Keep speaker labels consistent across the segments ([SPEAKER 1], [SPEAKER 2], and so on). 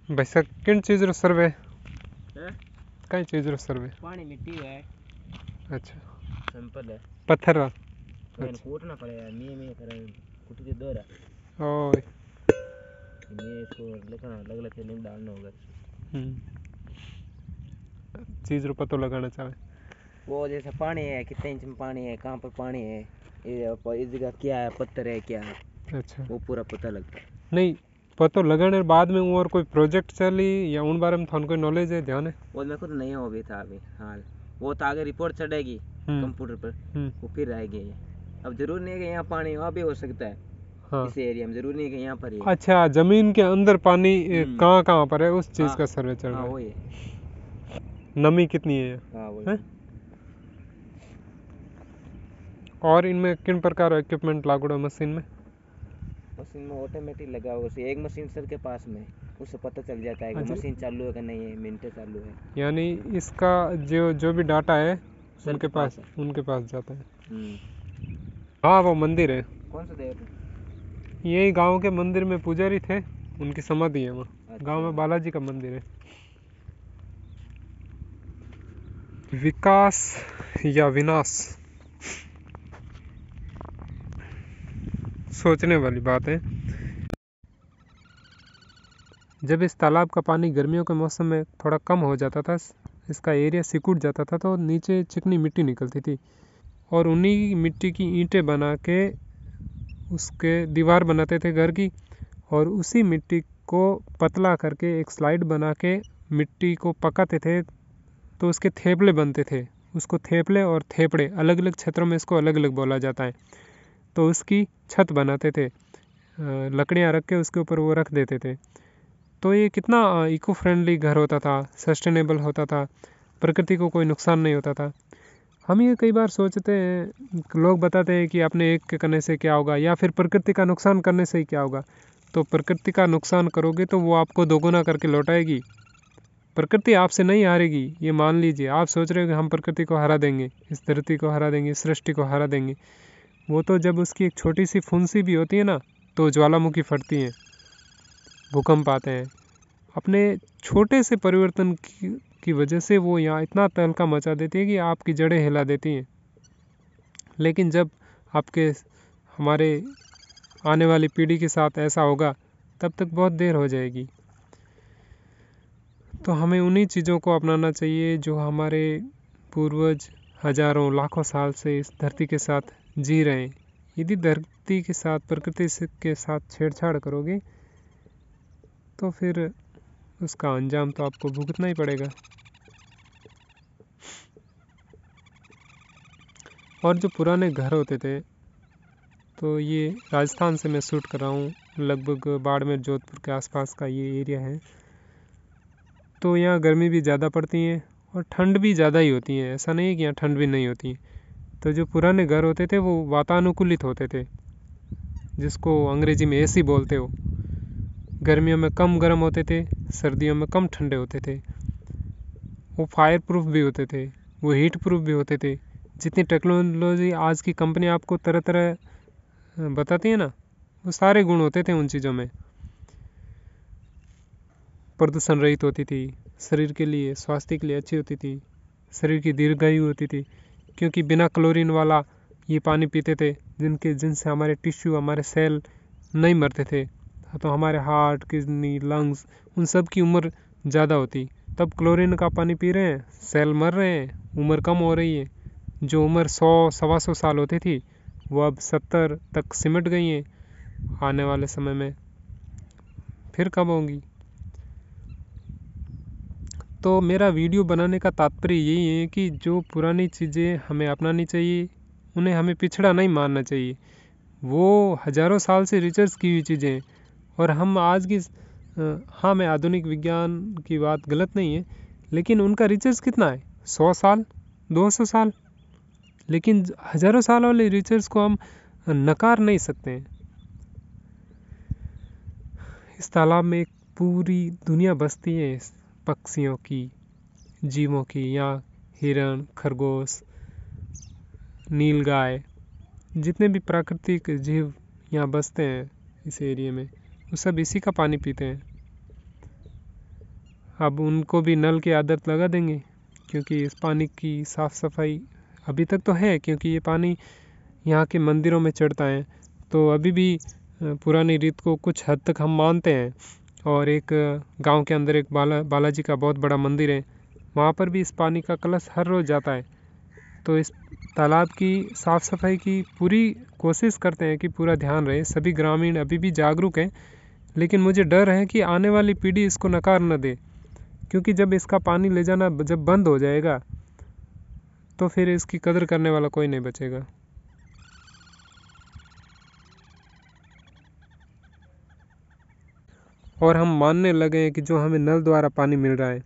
[SPEAKER 1] वैसा किन चीज रो सर्वे
[SPEAKER 2] हैं
[SPEAKER 1] कई चीज रो सर्वे
[SPEAKER 2] पानी मिट्टी है
[SPEAKER 1] अच्छा
[SPEAKER 2] सिंपल है
[SPEAKER 1] पत्थर रा
[SPEAKER 2] मैंने कूटना पड़ेगा मैं करे कुटी के दो रहा
[SPEAKER 1] ओए
[SPEAKER 2] ये इसको लगाना अलग अलग फिलिंग डालना होगा
[SPEAKER 1] चीज रो पतो लगाना चाहे
[SPEAKER 2] वो जैसे पानी है कितने इंच में पानी है कहाँ पर पानी है इस जगह क्या है पत्थर है क्या है
[SPEAKER 1] अच्छा
[SPEAKER 2] वो पूरा पता लगता है
[SPEAKER 1] नहीं पतो लगाने बाद में और कोई प्रोजेक्ट चली या उन बारे में थान कोई नॉलेज है ध्यान है
[SPEAKER 2] वो मेरे को तो नहीं हो भी था अभी हाल वो तो आगे रिपोर्ट चढ़ेगी कंप्यूटर पर वो फिर रहेगी ये अब जरूर नहीं है कि यहाँ पानी वहाँ भी हो सकता है
[SPEAKER 1] हाँ
[SPEAKER 2] इस एरिया में जरूर नहीं है कि यहाँ पर ही है।
[SPEAKER 1] अच्छा जमीन के अंदर पानी कहाँ कहाँ पर है उस चीज
[SPEAKER 2] हाँ,
[SPEAKER 1] का सर्वे चल रहा
[SPEAKER 2] हाँ
[SPEAKER 1] है
[SPEAKER 2] वही
[SPEAKER 1] नमी कितनी है
[SPEAKER 2] हाँ वही
[SPEAKER 1] है? और इनमें किन प्रकार इक्विपमेंट लागू है मशीन में
[SPEAKER 2] मशीन में ऑटोमेटिक लगा हुआ है एक मशीन सर के पास में उससे पता चल जाता है कि
[SPEAKER 1] अच्छा।
[SPEAKER 2] मशीन चालू है कि नहीं है मिनटें चालू है
[SPEAKER 1] यानी इसका जो जो भी डाटा है
[SPEAKER 2] सर
[SPEAKER 1] उनके
[SPEAKER 2] के पास
[SPEAKER 1] उनके पास जाता है हाँ वो मंदिर है
[SPEAKER 2] कौन सा देव
[SPEAKER 1] यही गांव के मंदिर में पुजारी थे उनकी समाधि है वो
[SPEAKER 2] अच्छा।
[SPEAKER 1] गांव में बालाजी का मंदिर है विकास या विनाश सोचने वाली बात है जब इस तालाब का पानी गर्मियों के मौसम में थोड़ा कम हो जाता था इसका एरिया सिकुड़ जाता था तो नीचे चिकनी मिट्टी निकलती थी और उन्हीं मिट्टी की ईंटें बना के उसके दीवार बनाते थे घर की और उसी मिट्टी को पतला करके एक स्लाइड बना के मिट्टी को पकाते थे तो उसके थेपले बनते थे उसको थेपले और थेपड़े अलग अलग क्षेत्रों में इसको अलग अलग बोला जाता है तो उसकी छत बनाते थे लकड़ियाँ रख के उसके ऊपर वो रख देते थे तो ये कितना इको फ्रेंडली घर होता था सस्टेनेबल होता था प्रकृति को कोई नुकसान नहीं होता था हम ये कई बार सोचते हैं लोग बताते हैं कि अपने एक के करने से क्या होगा या फिर प्रकृति का नुकसान करने से ही क्या होगा तो प्रकृति का नुकसान करोगे तो वो आपको दोगुना करके लौटाएगी प्रकृति आपसे नहीं हारेगी ये मान लीजिए आप सोच रहे हो कि हम प्रकृति को हरा देंगे इस धरती को हरा देंगे इस सृष्टि को हरा देंगे वो तो जब उसकी एक छोटी सी फुंसी भी होती है ना तो ज्वालामुखी फटती है भूकंप आते हैं अपने छोटे से परिवर्तन की वजह से वो यहाँ इतना तहलका मचा देती है कि आपकी जड़ें हिला देती हैं लेकिन जब आपके हमारे आने वाली पीढ़ी के साथ ऐसा होगा तब तक बहुत देर हो जाएगी तो हमें उन्हीं चीज़ों को अपनाना चाहिए जो हमारे पूर्वज हजारों लाखों साल से इस धरती के साथ जी रहे हैं यदि धरती के साथ प्रकृति के साथ छेड़छाड़ करोगे तो फिर उसका अंजाम तो आपको भुगतना ही पड़ेगा और जो पुराने घर होते थे तो ये राजस्थान से मैं शूट कर रहा हूँ लगभग बाड़मेर जोधपुर के आसपास का ये एरिया है तो यहाँ गर्मी भी ज़्यादा पड़ती है और ठंड भी ज़्यादा ही होती है ऐसा नहीं है कि यहाँ ठंड भी नहीं होती तो जो पुराने घर होते थे वो वातानुकूलित होते थे जिसको अंग्रेजी में एसी बोलते हो गर्मियों में कम गर्म होते थे सर्दियों में कम ठंडे होते थे वो फायर प्रूफ भी होते थे वो हीट प्रूफ भी होते थे जितनी टेक्नोलॉजी आज की कंपनी आपको तरह तरह बताती है ना वो सारे गुण होते थे उन चीज़ों में प्रदूषण रहित होती थी शरीर के लिए स्वास्थ्य के लिए अच्छी होती थी शरीर की दीर्घायु होती थी क्योंकि बिना क्लोरीन वाला ये पानी पीते थे जिनसे हमारे टिश्यू हमारे सेल नहीं मरते थे तो हमारे हार्ट किडनी लंग्स उन सब की उम्र ज़्यादा होती तब क्लोरीन का पानी पी रहे हैं सेल मर रहे हैं उम्र कम हो रही है जो उम्र 100-125 साल होती थी वो अब 70 तक सिमट गई है आने वाले समय में फिर कब होंगी तो मेरा वीडियो बनाने का तात्पर्य यही है कि जो पुरानी चीज़ें हमें अपनानी चाहिए उन्हें हमें पिछड़ा नहीं मानना चाहिए वो हज़ारों साल से रिसर्च की हुई चीज़ें हैं और हम आज की हाँ मैं आधुनिक विज्ञान की बात गलत नहीं है लेकिन उनका रिसर्च कितना है 100 साल 200 साल लेकिन हज़ारों साल वाले रिसर्च को हम नकार नहीं सकते हैं इस तालाब में एक पूरी दुनिया बसती है पक्षियों की जीवों की यहाँ हिरण खरगोश नीलगाय जितने भी प्राकृतिक जीव यहाँ बसते हैं इस एरिया में वो सब इसी का पानी पीते हैं अब उनको भी नल की आदत लगा देंगे, क्योंकि इस पानी की साफ़ सफाई अभी तक तो है, क्योंकि ये पानी यहाँ के मंदिरों में चढ़ता है। तो अभी भी पुरानी रीत को कुछ हद तक हम मानते हैं। और एक गांव के अंदर एक बालाजी का बहुत बड़ा मंदिर है, वहाँ पर भी इस पानी का कलश हर रोज़ जाता है। तो इस तालाब की साफ़ सफाई की पूरी कोशिश करते हैं कि पूरा ध्यान रहे। सभी ग्रामीण अभी भी जागरूक हैं, लेकिन मुझे डर है कि आने वाली पीढ़ी इसको नकार न दे, क्योंकि जब इसका पानी ले जाना जब बंद हो जाएगा तो फिर इसकी कदर करने वाला कोई नहीं बचेगा। और हम मानने लगे हैं कि जो हमें नल द्वारा पानी मिल रहा है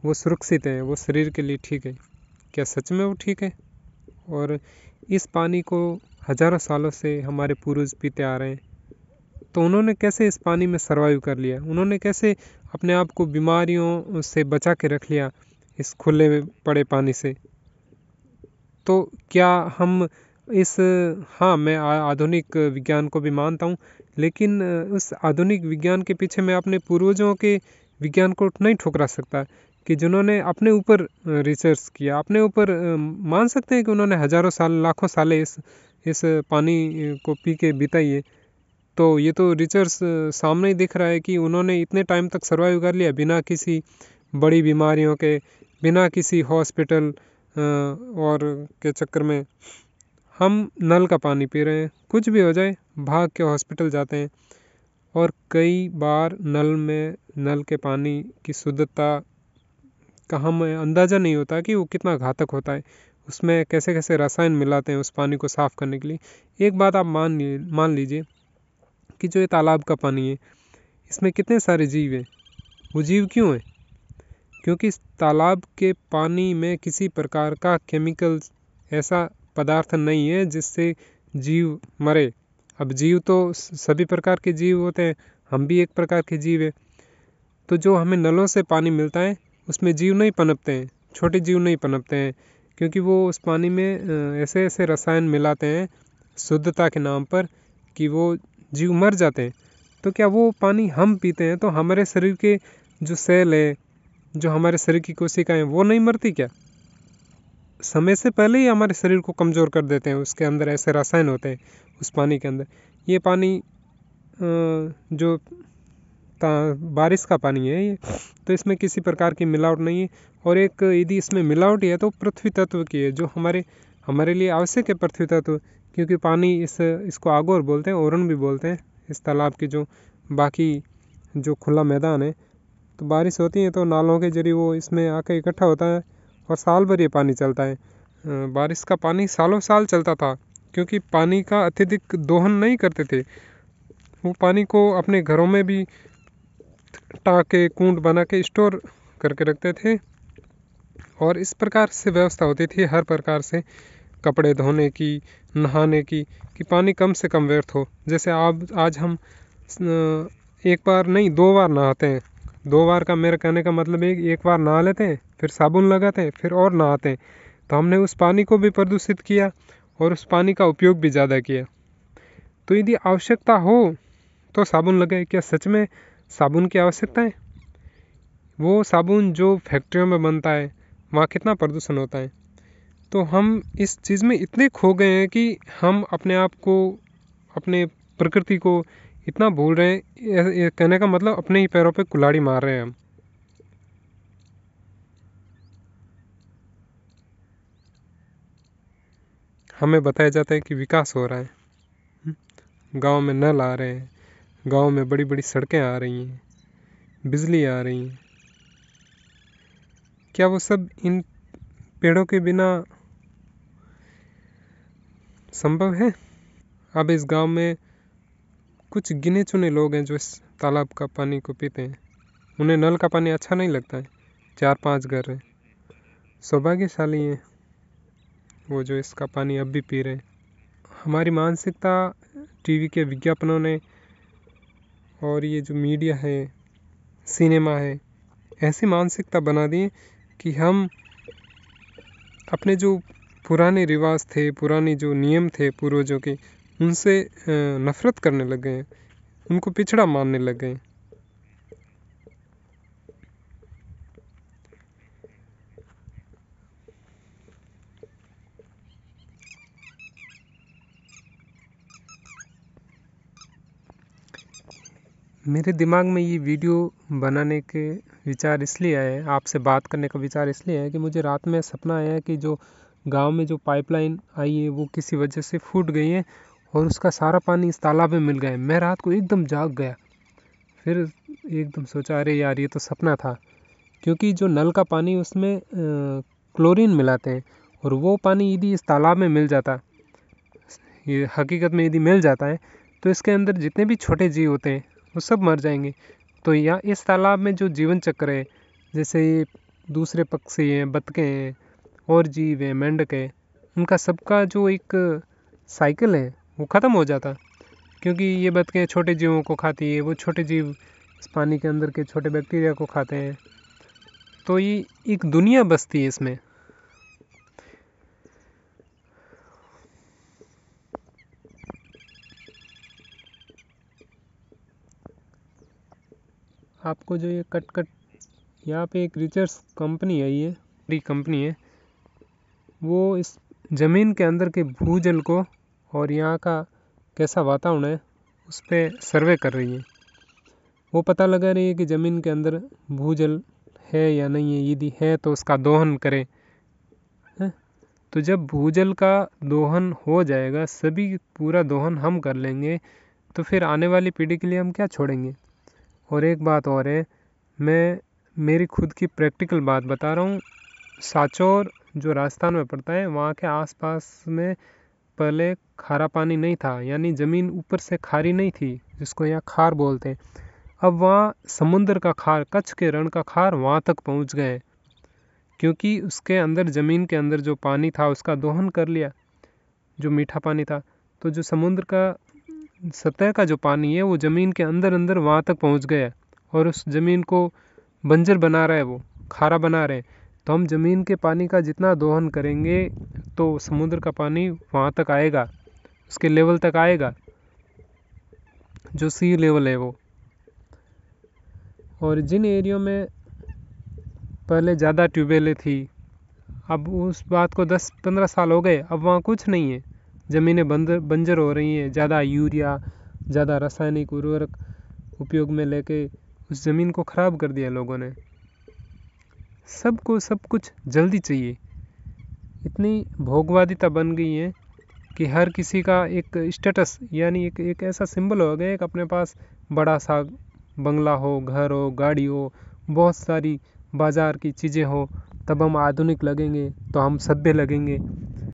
[SPEAKER 1] वो सुरक्षित है, वो शरीर के लिए ठीक है। क्या सच में वो ठीक है? और इस पानी को हजारों सालों से हमारे पूर्वज पीते आ रहे हैं, तो उन्होंने कैसे इस पानी में सरवाइव कर लिया? उन्होंने कैसे अपने आप को बीमारियों से बचा के रख लिया इस खुले पड़े पानी से? तो क्या हम इस हाँ, मैं आधुनिक विज्ञान को भी मानता हूँ, लेकिन उस आधुनिक विज्ञान के पीछे मैं अपने पूर्वजों के विज्ञान को नहीं ठुकरा सकता, कि जिन्होंने अपने ऊपर रिसर्च किया, अपने ऊपर मान सकते हैं कि उन्होंने हजारों साल लाखों साल इस पानी को पी के बिताई है। तो ये तो रिसर्च सामने ही दिख रहा है कि उन्होंने इतने टाइम तक सर्वाइव कर लिया बिना किसी बड़ी बीमारियों के, बिना किसी हॉस्पिटल और के चक्कर में। हम नल का पानी पी रहे हैं, कुछ भी हो जाए भाग के हॉस्पिटल जाते हैं। और कई बार नल के पानी की शुद्धता का हमें अंदाज़ा नहीं होता कि वो कितना घातक होता है, उसमें कैसे कैसे रसायन मिलाते हैं उस पानी को साफ़ करने के लिए। एक बात आप मान लीजिए कि जो ये तालाब का पानी है, इसमें कितने सारे जीव हैं। वो जीव क्यों हैं? क्योंकि इस तालाब के पानी में किसी प्रकार का केमिकल ऐसा पदार्थ नहीं है जिससे जीव मरे। अब जीव तो सभी प्रकार के जीव होते हैं, हम भी एक प्रकार के जीव हैं। तो जो हमें नलों से पानी मिलता है उसमें जीव नहीं पनपते हैं, छोटे जीव नहीं पनपते हैं, क्योंकि वो उस पानी में ऐसे ऐसे रसायन मिलाते हैं शुद्धता के नाम पर कि वो जीव मर जाते हैं। तो क्या वो पानी हम पीते हैं तो हमारे शरीर के जो सेल है, जो हमारे शरीर की कोशिकाएं, वो नहीं मरती क्या? समय से पहले ही हमारे शरीर को कमज़ोर कर देते हैं। उसके अंदर ऐसे रसायन होते हैं उस पानी के अंदर। ये पानी जो बारिश का पानी है ये, तो इसमें किसी प्रकार की मिलावट नहीं है। और एक यदि इसमें मिलावट है तो पृथ्वी तत्व की है, जो हमारे लिए आवश्यक है पृथ्वी तत्व। क्योंकि पानी इसको आगोर बोलते हैं, ओरन भी बोलते हैं इस तालाब की जो बाकी जो खुला मैदान है। तो बारिश होती है तो नालों के जरिए वो इसमें आके इकट्ठा होता है और साल भर ये पानी चलता है। बारिश का पानी सालों साल चलता था, क्योंकि पानी का अत्यधिक दोहन नहीं करते थे। वो पानी को अपने घरों में भी टाँके कूंड बना के स्टोर करके रखते थे, और इस प्रकार से व्यवस्था होती थी हर प्रकार से कपड़े धोने की, नहाने की, कि पानी कम से कम व्यर्थ हो। जैसे आज हम एक बार नहीं 2 बार नहाते हैं। 2 बार का मेरे कहने का मतलब है कि एक बार नहा लेते हैं, फिर साबुन लगाते हैं, फिर और नहाते हैं। तो हमने उस पानी को भी प्रदूषित किया और उस पानी का उपयोग भी ज़्यादा किया। तो यदि आवश्यकता हो तो साबुन लगाए। क्या सच में साबुन की आवश्यकता है? वो साबुन जो फैक्ट्रियों में बनता है वहाँ कितना प्रदूषण होता है। तो हम इस चीज़ में इतने खो गए हैं कि हम अपने आप को, अपने प्रकृति को इतना भूल रहे हैं। ये कहने का मतलब अपने ही पैरों पे कुल्हाड़ी मार रहे हैं हम। हमें बताया जाता है कि विकास हो रहा है, गांव में नल आ रहे हैं, गांव में बड़ी बड़ी सड़कें आ रही हैं, बिजली आ रही है। क्या वो सब इन पेड़ों के बिना संभव है? अब इस गांव में कुछ गिने चुने लोग हैं जो इस तालाब का पानी को पीते हैं। उन्हें नल का पानी अच्छा नहीं लगता है। 4-5 घर हैं, सौभाग्यशाली हैं वो जो इसका पानी अब भी पी रहे हैं। हमारी मानसिकता टीवी के विज्ञापनों ने और ये जो मीडिया है, सिनेमा है, ऐसी मानसिकता बना दी कि हम अपने जो पुराने रिवाज थे, पुराने जो नियम थे पूर्वजों के, उनसे नफ़रत करने लग गए हैं, उनको पिछड़ा मानने लग गए हैं। मेरे दिमाग में ये वीडियो बनाने के विचार इसलिए आए, आपसे बात करने का विचार इसलिए है कि मुझे रात में सपना आया कि जो गांव में जो पाइपलाइन आई है वो किसी वजह से फूट गई है और उसका सारा पानी इस तालाब में मिल गया है। मैं रात को एकदम जाग गया, फिर एकदम सोचा अरे यार ये तो सपना था, क्योंकि जो नल का पानी उसमें क्लोरीन मिलाते हैं और वो पानी यदि इस तालाब में मिल जाता, ये हकीकत में यदि मिल जाता है, तो इसके अंदर जितने भी छोटे जीव होते हैं वो सब मर जाएंगे। तो यहाँ इस तालाब में जो जीवन चक्र है, जैसे ये दूसरे पक्षी हैं, बतखें हैं और जीव हैं, मेंढक है, उनका सबका जो एक साइकिल है वो ख़त्म हो जाता, क्योंकि ये बतखें छोटे जीवों को खाती है, वो छोटे जीव इस पानी के अंदर के छोटे बैक्टीरिया को खाते हैं, तो ये एक दुनिया बसती है इसमें। आपको जो ये कट यहाँ पे एक रिसर्च कंपनी है, ये बड़ी कंपनी है, वो इस ज़मीन के अंदर के भूजल को और यहाँ का कैसा वातावरण है उस पर सर्वे कर रही है। वो पता लगा रही है कि ज़मीन के अंदर भूजल है या नहीं है, यदि है तो उसका दोहन करें। तो जब भूजल का दोहन हो जाएगा, सभी पूरा दोहन हम कर लेंगे, तो फिर आने वाली पीढ़ी के लिए हम क्या छोड़ेंगे। और एक बात और है, मैं मेरी खुद की प्रैक्टिकल बात बता रहा हूँ। सांचौर जो राजस्थान में पड़ता है, वहाँ के आसपास में पहले खारा पानी नहीं था, यानी ज़मीन ऊपर से खारी नहीं थी, जिसको यहाँ खार बोलते हैं। अब वहाँ समुद्र का खार, कच्छ के रण का खार वहाँ तक पहुँच गए, क्योंकि उसके अंदर ज़मीन के अंदर जो पानी था उसका दोहन कर लिया, जो मीठा पानी था। तो जो समुद्र का सतह का जो पानी है वो ज़मीन के अंदर अंदर वहाँ तक पहुँच गया और उस ज़मीन को बंजर बना रहा है, वो खारा बना रहे हैं। तो हम ज़मीन के पानी का जितना दोहन करेंगे तो समुद्र का पानी वहाँ तक आएगा, उसके लेवल तक आएगा, जो सी लेवल है वो। और जिन एरियो में पहले ज़्यादा ट्यूबवेलें थी, अब उस बात को 10-15 साल हो गए, अब वहाँ कुछ नहीं है, ज़मीनें बंजर हो रही हैं। ज़्यादा यूरिया, ज़्यादा रासायनिक उर्वरक उपयोग में लेके उस ज़मीन को ख़राब कर दिया लोगों ने। सबको सब कुछ जल्दी चाहिए, इतनी भोगवादिता बन गई है कि हर किसी का एक स्टेटस, यानी एक ऐसा सिंबल हो गया, एक अपने पास बड़ा सा बंगला हो, घर हो, गाड़ी हो, बहुत सारी बाज़ार की चीज़ें हो, तब हम आधुनिक लगेंगे, तो हम सभ्य लगेंगे।